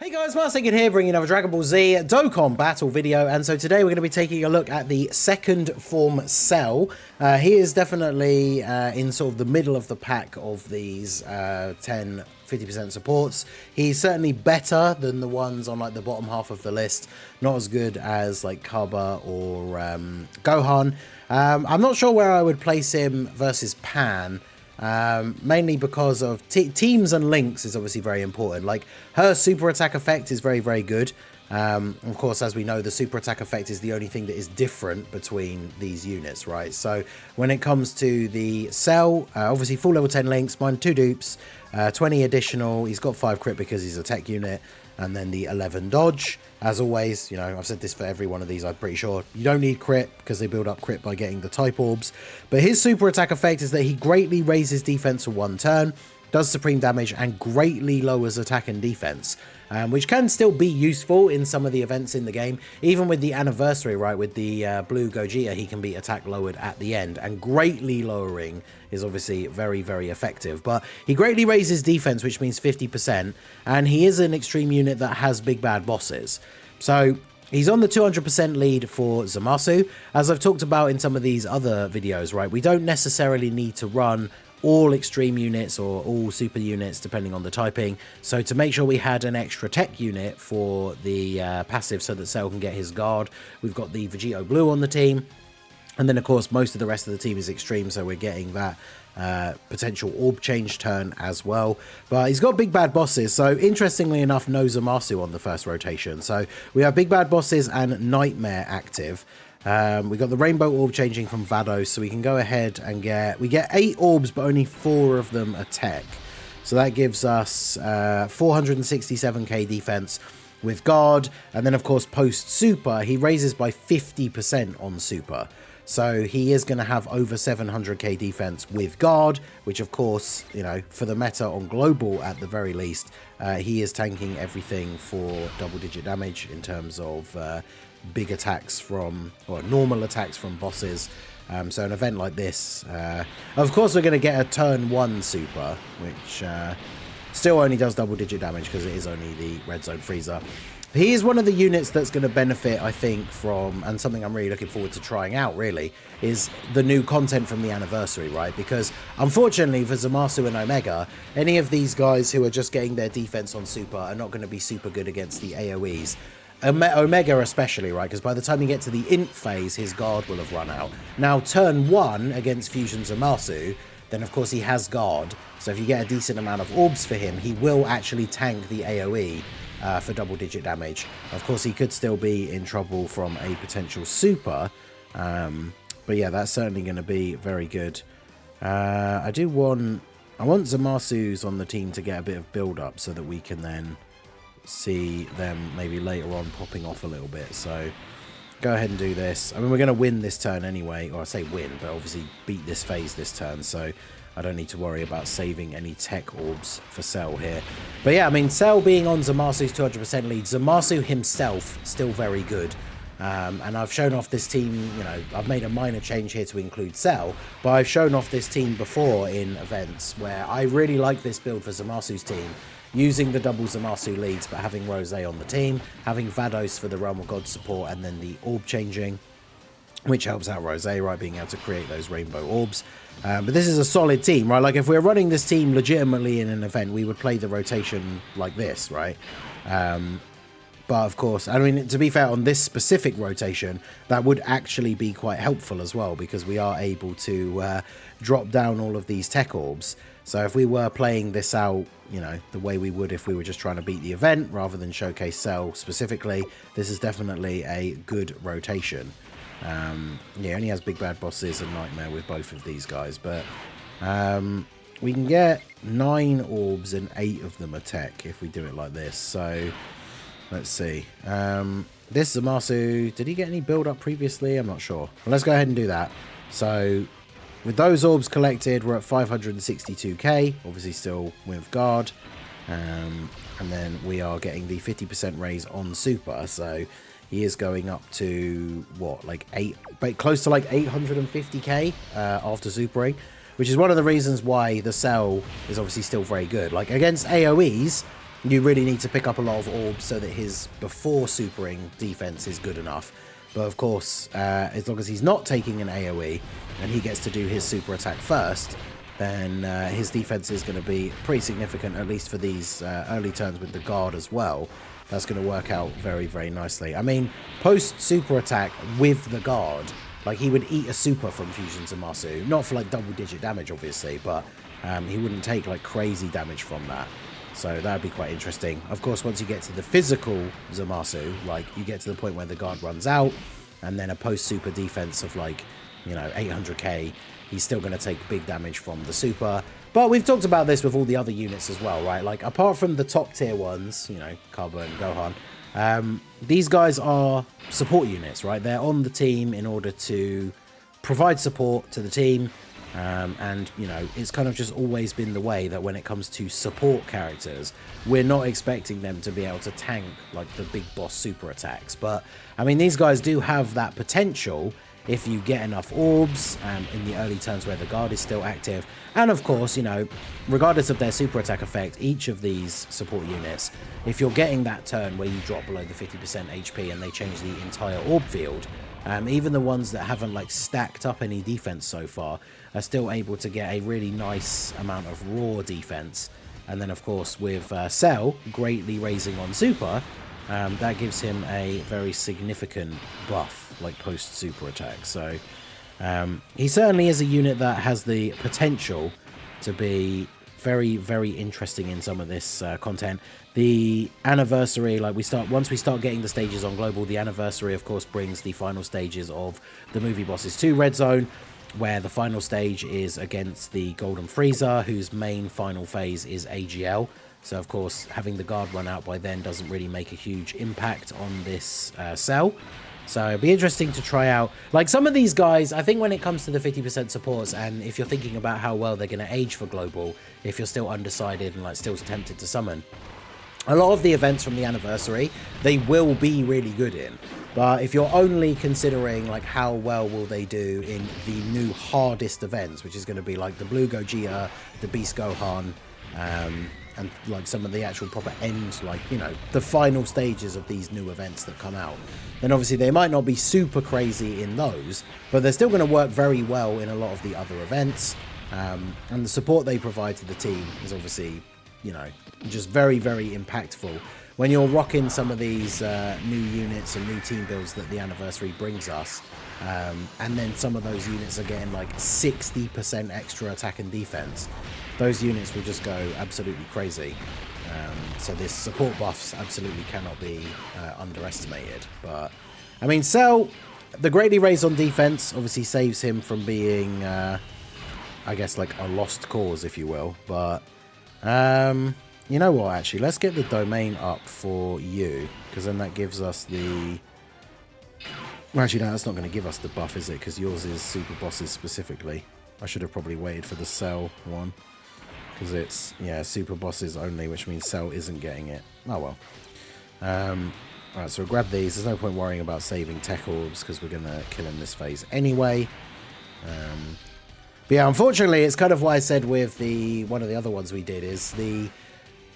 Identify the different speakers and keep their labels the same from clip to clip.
Speaker 1: Hey guys, Marsegan here, bringing another Dragon Ball Z Dokkan battle video, and so today we're going to be taking a look at the second form Cell. He is definitely in sort of the middle of the pack of these 10-50% supports. He's certainly better than the ones on like the bottom half of the list, not as good as like Kaba or Gohan. I'm not sure where I would place him versus Pan. Mainly because of teams and links is obviously very important. Like her super attack effect is very, very good. Of course, as we know, the super attack effect is the only thing that is different between these units, right? So when it comes to the Cell, obviously full level 10 links, mine 2 dupes, 20 additional. He's got 5 crit because he's a tech unit. And then the 11 dodge. As always, you know, I've said this for every one of these, I'm pretty sure. You don't need crit because they build up crit by getting the type orbs. But his super attack effect is that he greatly raises defense for 1 turn, does supreme damage, and greatly lowers attack and defense. Which can still be useful in some of the events in the game. Even with the anniversary, right, with the blue Gogeta, he can be attack lowered at the end. And greatly lowering is obviously very, very effective. But he greatly raises defense, which means 50%. And he is an extreme unit that has big bad bosses. So he's on the 200% lead for Zamasu. As I've talked about in some of these other videos, right, we don't necessarily need to run all extreme units or all super units depending on the typing. So to make sure we had an extra tech unit for the passive so that Cell can get his guard, we've got the Vegito Blue on the team. And then of course most of the rest of the team is extreme, so we're getting that potential orb change turn as well. But he's got big bad bosses, so interestingly enough, no Zamasu on the first rotation. So we have big bad bosses and Nightmare active. We got the rainbow orb changing from Vados, so we can go ahead and we get 8 orbs, but only 4 of them are tech. So that gives us 467k defense with guard, and then of course post super he raises by 50% on super. So he is going to have over 700k defense with guard, which of course, you know, for the meta on global at the very least, he is tanking everything for double-digit damage in terms of big attacks from, or normal attacks from bosses. So an event like this, of course we're going to get a turn 1 super, which still only does double-digit damage because it is only the red zone freezer. He is one of the units that's going to benefit, I think, from, and something I'm really looking forward to trying out, really, is the new content from the anniversary, right? Because, unfortunately, for Zamasu and Omega, any of these guys who are just getting their defense on super are not going to be super good against the AoEs. Omega especially, right? Because by the time you get to the int phase, his guard will have run out. Now, turn 1 against Fusion Zamasu, then of course he has guard. So if you get a decent amount of orbs for him, he will actually tank the AoE. For double-digit damage. Of course, he could still be in trouble from a potential super, but yeah, that's certainly going to be very good. I want Zamasu's on the team to get a bit of build-up so that we can then see them maybe later on popping off a little bit. So go ahead and do this. I mean, we're going to win this turn anyway, or I say win, but obviously beat this phase this turn, so I don't need to worry about saving any tech orbs for Cell here. But yeah, I mean, Cell being on Zamasu's 200% lead, Zamasu himself still very good. And I've shown off this team, you know, I've made a minor change here to include Cell, but I've shown off this team before in events where I really like this build for Zamasu's team, using the double Zamasu leads, but having Rose on the team, having Vados for the Realm of God support, and then the orb changing, which helps out Rose, right, being able to create those rainbow orbs. But this is a solid team, right? Like, if we're running this team legitimately in an event, we would play the rotation like this, right? But of course, I mean, to be fair, on this specific rotation, that would actually be quite helpful as well, because we are able to drop down all of these tech orbs. So if we were playing this out, you know, the way we would if we were just trying to beat the event rather than showcase Cell specifically, this is definitely a good rotation. Yeah, only has big bad bosses and Nightmare with both of these guys, but we can get 9 orbs and 8 of them are tech if we do it like this. So let's see. This Zamasu, did he get any build up previously? I'm not sure. Well, let's go ahead and do that. So with those orbs collected, we're at 562k, obviously still with guard, and then we are getting the 50% raise on super, so he is going up to, what, like close to like 850k after supering, which is one of the reasons why the Cell is obviously still very good. Like, against AoEs, you really need to pick up a lot of orbs so that his before supering defense is good enough. But of course, as long as he's not taking an AoE and he gets to do his super attack first, then his defense is going to be pretty significant, at least for these early turns with the guard as well. That's going to work out very, very nicely. I mean, post super attack with the guard, like he would eat a super from Fusion Zamasu. Not for like double digit damage, obviously, but he wouldn't take like crazy damage from that. So that would be quite interesting. Of course, once you get to the physical Zamasu, like you get to the point where the guard runs out, and then a post-super defense of like, you know, 800k, he's still going to take big damage from the super. But we've talked about this with all the other units as well, right? Like, apart from the top tier ones, you know, Kaba and Gohan, these guys are support units, right? They're on the team in order to provide support to the team. And, you know, it's kind of just always been the way that when it comes to support characters, we're not expecting them to be able to tank, like, the big boss super attacks. But, I mean, these guys do have that potential if you get enough orbs in the early turns where the guard is still active. And, of course, you know, regardless of their super attack effect, each of these support units, if you're getting that turn where you drop below the 50% HP and they change the entire orb field, even the ones that haven't like stacked up any defense so far are still able to get a really nice amount of raw defense. And then of course with Cell greatly raising on super, that gives him a very significant buff like post super attack. So he certainly is a unit that has the potential to be very, very interesting in some of this content. The anniversary, like once we start getting the stages on global, the anniversary of course brings the final stages of the movie bosses to Red Zone, where the final stage is against the Golden Frieza, whose main final phase is AGL. So of course having the guard run out by then doesn't really make a huge impact on this Cell. So it'd be interesting to try out. Like some of these guys, I think when it comes to the 50% supports, and if you're thinking about how well they're going to age for global, if you're still undecided and like still tempted to summon, a lot of the events from the anniversary, they will be really good in. But if you're only considering like how well will they do in the new hardest events, which is going to be like the Blue Gogeta, the Beast Gohan, and like some of the actual proper end, like, you know, the final stages of these new events that come out, then obviously they might not be super crazy in those, but they're still going to work very well in a lot of the other events. And the support they provide to the team is obviously, you know, just very, very impactful. When you're rocking some of these new units and new team builds that the anniversary brings us, and then some of those units are getting like 60% extra attack and defense, those units will just go absolutely crazy. So this support buffs absolutely cannot be underestimated. But I mean, Cell, the greatly raised on defense obviously saves him from being I guess like a lost cause, if you will. But you know what, actually, let's get the domain up for you, because then that gives us the... Well, actually, no, that's not going to give us the buff, is it? Because yours is super bosses specifically. I should have probably waited for the Cell one, because it's, yeah, super bosses only, which means Cell isn't getting it. Oh, well. Alright, so we'll grab these. There's no point worrying about saving tech orbs, because we're going to kill him this phase anyway. But yeah, unfortunately, it's kind of what I said with the one of the other ones we did, is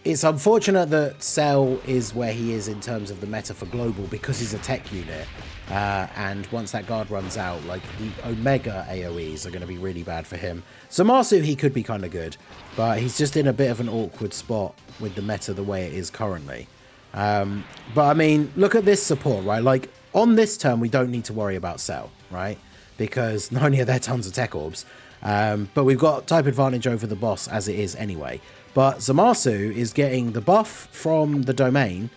Speaker 1: it's unfortunate that Cell is where he is in terms of the meta for global, because he's a tech unit. And once that guard runs out, like the Omega AoEs are going to be really bad for him. Zamasu, he could be kind of good, but he's just in a bit of an awkward spot with the meta the way it is currently. But I mean, look at this support, right? Like on this turn, we don't need to worry about Cell, right? Because not only are there tons of tech orbs, but we've got type advantage over the boss as it is anyway. But Zamasu is getting the buff from the domain.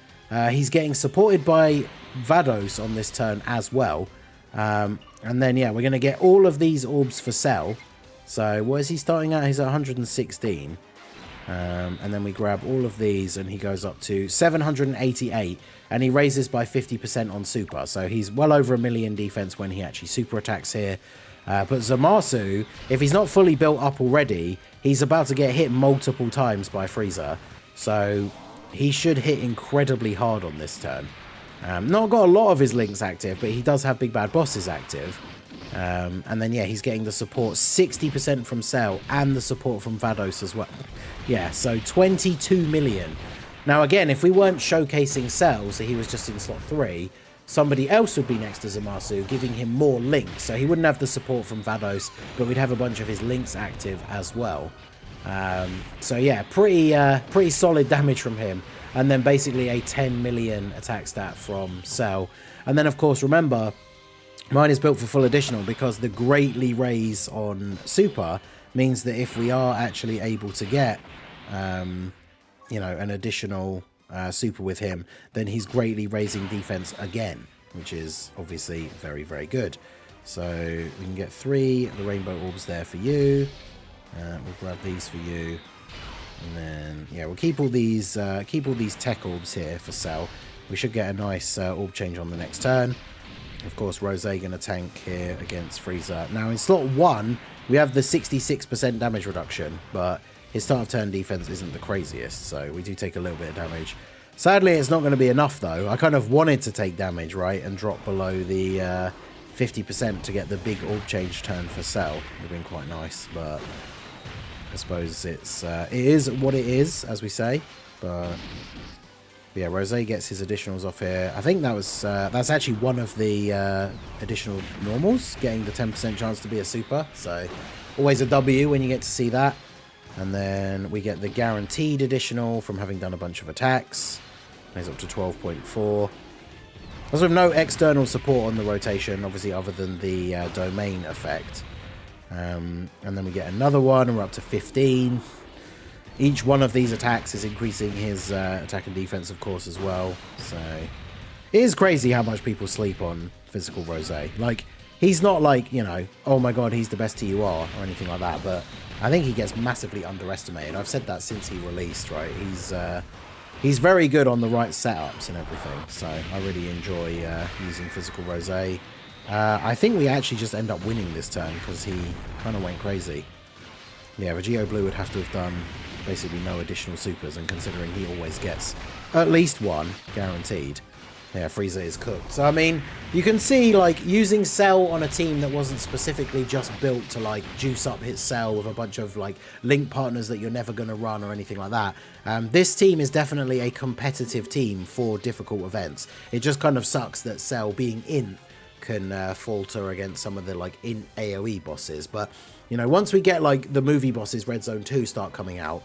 Speaker 1: He's getting supported by Vados on this turn as well. And then, yeah, we're going to get all of these orbs for Cell. So what is he starting at? He's at 116. And then we grab all of these and he goes up to 788. And he raises by 50% on super. So he's well over 1 million defense when he actually super attacks here. But Zamasu, if he's not fully built up already, he's about to get hit multiple times by Frieza. So he should hit incredibly hard on this turn. Not got a lot of his links active, but he does have big bad bosses active. And then, yeah, he's getting the support 60% from Cell and the support from Vados as well. Yeah, so 22 million Now, again, if we weren't showcasing Cell, so he was just in slot 3, somebody else would be next to Zamasu, giving him more links. So he wouldn't have the support from Vados, but we'd have a bunch of his links active as well. So yeah, pretty solid damage from him. And then basically a 10 million attack stat from Cell. And then, of course, remember, mine is built for full additional because the greatly raise on super means that if we are actually able to get, you know, an additional super with him, then he's greatly raising defense again, which is obviously very, very good. So we can get 3 of the rainbow orbs there for you. We'll grab these for you. And then, yeah, we'll keep all these tech orbs here for Cell. We should get a nice orb change on the next turn. Of course, Rose going to tank here against Frieza. Now, in slot 1, we have the 66% damage reduction, but his start of turn defense isn't the craziest, so we do take a little bit of damage. Sadly, it's not going to be enough, though. I kind of wanted to take damage, right, and drop below the 50% to get the big orb change turn for Cell. It would have been quite nice, but I suppose it is what it is, as we say. But yeah, Rose gets his additionals off here. I think that was that's actually one of the additional normals, getting the 10% chance to be a super. So always a W when you get to see that. And then we get the guaranteed additional from having done a bunch of attacks. He's up to 12.4. Also, with no external support on the rotation, obviously, other than the domain effect. And then we get another one, and we're up to 15. Each one of these attacks is increasing his attack and defense, of course, as well. So it is crazy how much people sleep on physical Rose. Like, he's not like, you know, oh my god, he's the best TUR or anything like that, but I think he gets massively underestimated. I've said that since he released, right? He's very good on the right setups and everything, so I really enjoy using physical Rose. I think we actually just end up winning this turn because he kind of went crazy. Yeah, Vegito Blue would have to have done basically no additional supers, and considering he always gets at least one guaranteed, yeah, Frieza is cooked. So, I mean, you can see, like, using Cell on a team that wasn't specifically just built to, like, juice up his Cell with a bunch of, like, link partners that you're never going to run or anything like that. This team is definitely a competitive team for difficult events. It just kind of sucks that Cell being in can falter against some of the, like, in AoE bosses. But, you know, once we get, like, the movie bosses Red Zone 2 start coming out,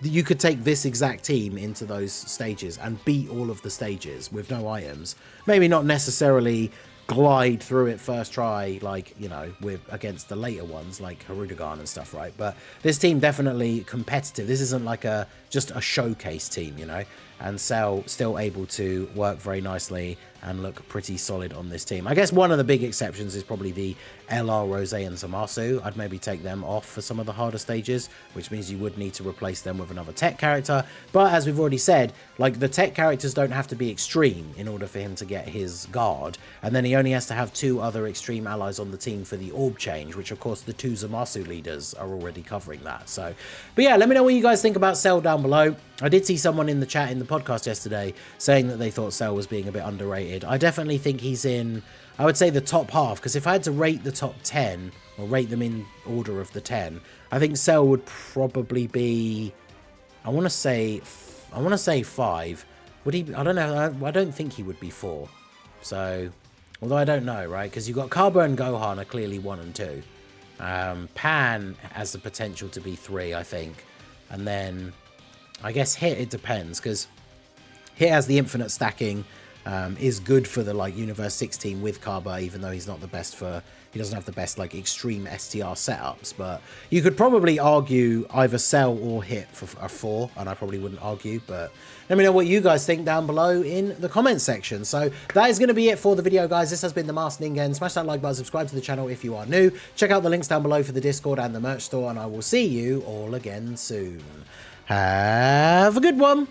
Speaker 1: you could take this exact team into those stages and beat all of the stages with no items. Maybe not necessarily glide through it first try, like, you know, with against the later ones like Harudagan and stuff, right? But this team definitely competitive. This isn't like just a showcase team, you know? And Cell still able to work very nicely and look pretty solid on this team. I guess one of the big exceptions is probably the LR, Rose, and Zamasu. I'd maybe take them off for some of the harder stages, which means you would need to replace them with another tech character. But as we've already said, like, the tech characters don't have to be extreme in order for him to get his guard. And then he only has to have 2 other extreme allies on the team for the orb change, which of course the 2 Zamasu leaders are already covering that. So, but yeah, let me know what you guys think about Cell down below. I did see someone in the chat in the podcast yesterday saying that they thought Cell was being a bit underrated. I definitely think he's in, I would say, the top half, because if I had to rate the top 10, or rate them in order of the 10, I think Cell would probably be, I want to say 5. Would he? I don't know. I don't think he would be 4. So, although I don't know, right? Because you've got Carbo and Gohan are clearly 1 and 2. Pan has the potential to be 3, I think. And then, I guess Hit, it depends, because Hit has the infinite stacking, is good for the, like, Universe 16 with Carbo, even though he's not the best for, he doesn't have the best, like, extreme STR setups. But you could probably argue either Cell or Hit for a 4, and I probably wouldn't argue. But let me know what you guys think down below in the comments section. So that is going to be it for the video, guys. This has been the Masked Ningen. Smash that like button, subscribe to the channel if you are new. Check out the links down below for the Discord and the merch store, and I will see you all again soon. Have a good one.